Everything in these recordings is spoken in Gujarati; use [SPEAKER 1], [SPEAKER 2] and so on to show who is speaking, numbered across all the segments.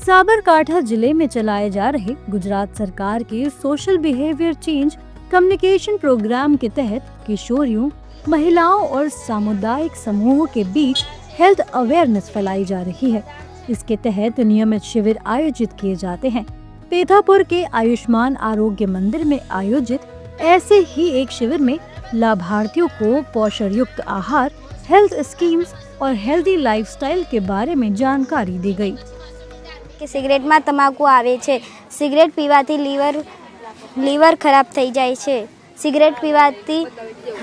[SPEAKER 1] साबरकांठा जिले में चलाए जा रहे गुजरात सरकार के social behaviour change communication programme के तहत किशोरियों, महिलाओं और सामुदायिक समूहों के बीच हेल्थ अवेयरनेस फैलाई जा रही है। इसके तहत नियमित शिविर आयोजित किए जाते हैं। पेथापुर के आयुष्मान आरोग्य मंदिर में आयोजित ऐसे ही एक शिविर में लाभार्थियों को पोषण युक्त आहार, हेल्थ स्कीम्स और हेल्दी लाइफस्टाइल के बारे में जानकारी दी गई।
[SPEAKER 2] કે સિગરેટમાં તમાકુ આવે છે, સિગરેટ પીવાથી લીવર ખરાબ થઈ જાય છે, સિગરેટ પીવાથી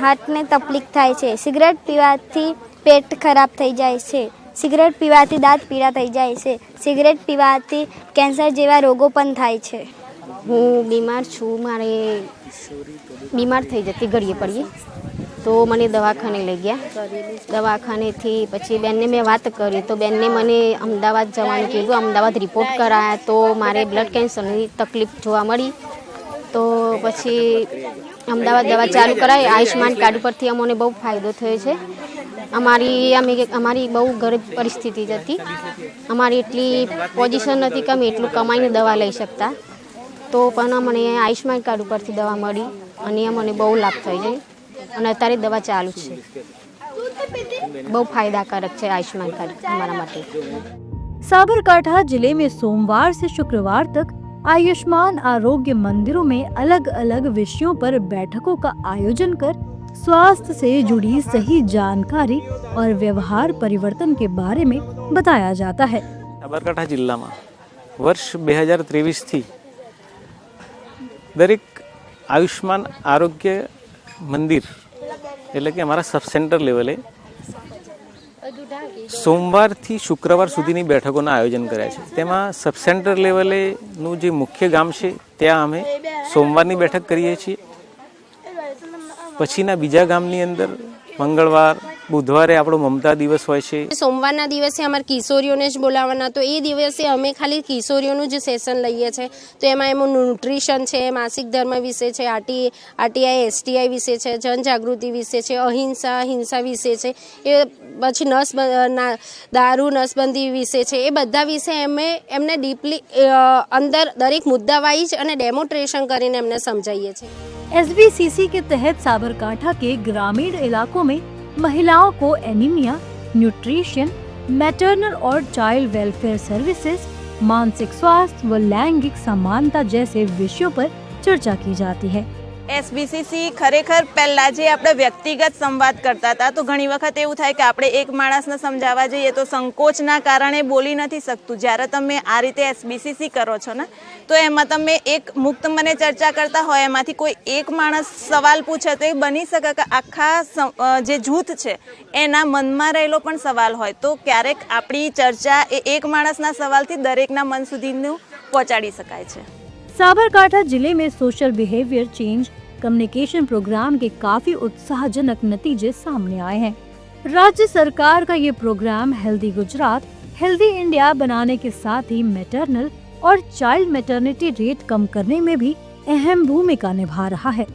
[SPEAKER 2] હાર્ટને તકલીફ થાય છે, સિગરેટ પીવાથી પેટ ખરાબ થઈ જાય છે, સિગરેટ પીવાથી દાંત પીળા થઈ જાય છે, સિગરેટ પીવાથી કેન્સર જેવા રોગો પણ થાય છે।
[SPEAKER 3] હું બીમાર છું, મારે બીમાર થઈ જતી ઘડીએ પડીએ તો મને દવાખાને લઈ ગયા। દવાખાનેથી પછી બેનને મેં વાત કરી તો બેનને મને અમદાવાદ જવાનું કીધું। અમદાવાદ રિપોર્ટ કરાયા તો મારે બ્લડ કેન્સરની તકલીફ જોવા મળી। તો પછી અમદાવાદ દવા ચાલુ કરાવી। આયુષ્માન કાર્ડ પરથી અમને બહુ ફાયદો થયો છે। અમારી બહુ ગરીબ પરિસ્થિતિ હતી। અમારી એટલી પોઝિશન નથી કે અમે એટલું કમાઈને દવા લઈ શકતા। તો પણ અમને આયુષ્માન કાર્ડ ઉપરથી દવા મળી અને અમને બહુ લાભ થઈ જાય અને અત્યારે દવા ચાલુ છે। બહુ ફાયદાકારક છે આયુષ્માન કાર્ડ हमारा માટે।
[SPEAKER 1] साबरकांठा जिले में सोमवार से शुक्रवार तक आयुष्मान आरोग्य मंदिरों में अलग अलग विषयों पर बैठकों का आयोजन कर स्वास्थ्य से जुड़ी सही जानकारी और व्यवहार परिवर्तन के बारे में बताया जाता है।
[SPEAKER 4] साबरकांठा जिला में वर्ष 2023 थी दरेक आयुष्मान आरोग्य मंदिर એટલે કે અમારા સબ સેન્ટર લેવલે સોમવારથી શુક્રવાર સુધીની બેઠકોના આયોજન કર્યા છે। તેમાં સબ સેન્ટર લેવલેનું જે મુખ્ય ગામ છે ત્યાં અમે સોમવારની બેઠક કરીએ છીએ। પછીના બીજા ગામની અંદર મંગળવાર, બુધવારે આપણો મમતા દિવસ હોય છે।
[SPEAKER 5] સોમવારના દિવસે અમારે કિશોરીઓને જ બોલાવવાના, તો એ દિવસે અમે ખાલી કિશોરીઓનું જ સેશન લઈએ છીએ। તો એમાં એમાં ન્યુટ્રિશન છે, માસિક ધર્મ વિશે છે, આરટીઆઈ એસટીઆઈ વિશે છે, જનજાગૃતિ વિશે છે, અહિંસા હિંસા વિશે છે, એ પછી દારૂ નસબંધી વિશે છે। એ બધા વિશે એમને ડીપલી અંદર દરેક મુદ્દા વાઇઝ અને ડેમોન્સ્ટ્રેશન કરીને એમને સમજાવીએ છીએ।
[SPEAKER 1] एसबीसीसी के तहत साबरकांठा के ग्रामीण इलाकों में महिलाओं को एनीमिया, न्यूट्रिशन, मैटरनल और चाइल्ड वेलफेयर सर्विसेज, मानसिक स्वास्थ्य व लैंगिक समानता जैसे विषयों पर चर्चा की जाती है।
[SPEAKER 6] एसबीसीसी खरेखर पहला जे આપણે વ્યક્તિગત સંવાદ કરતા હતા તો ઘણી વખત એવું થાય કે આપણે એક માણસને સમજાવવા જઈએ તો સંકોચના કારણે બોલી નથી શકતું। જ્યારે તમે આ રીતે એસબીસીસી કરો છો ને તો એમાં તમે એક મુક્ત મને ચર્ચા કરતા હોય, એમાંથી કોઈ એક માણસ સવાલ પૂછે તો એ બની શકે કે આખા જે જૂથ છે એના મનમાં રહેલો પણ સવાલ હોય। તો ક્યારેક આપણી ચર્ચા એ એક માણસના સવાલથી દરેકના મન સુધીનું પહોંચાડી શકાય છે।
[SPEAKER 1] साबरकांठा जिले में social behaviour change communication programme के काफी उत्साहजनक नतीजे सामने आए हैं। राज्य सरकार का ये programme healthy Gujarat, healthy India बनाने के साथ ही मैटरनल और चाइल्ड मैटरनिटी रेट कम करने में भी अहम भूमिका निभा रहा है।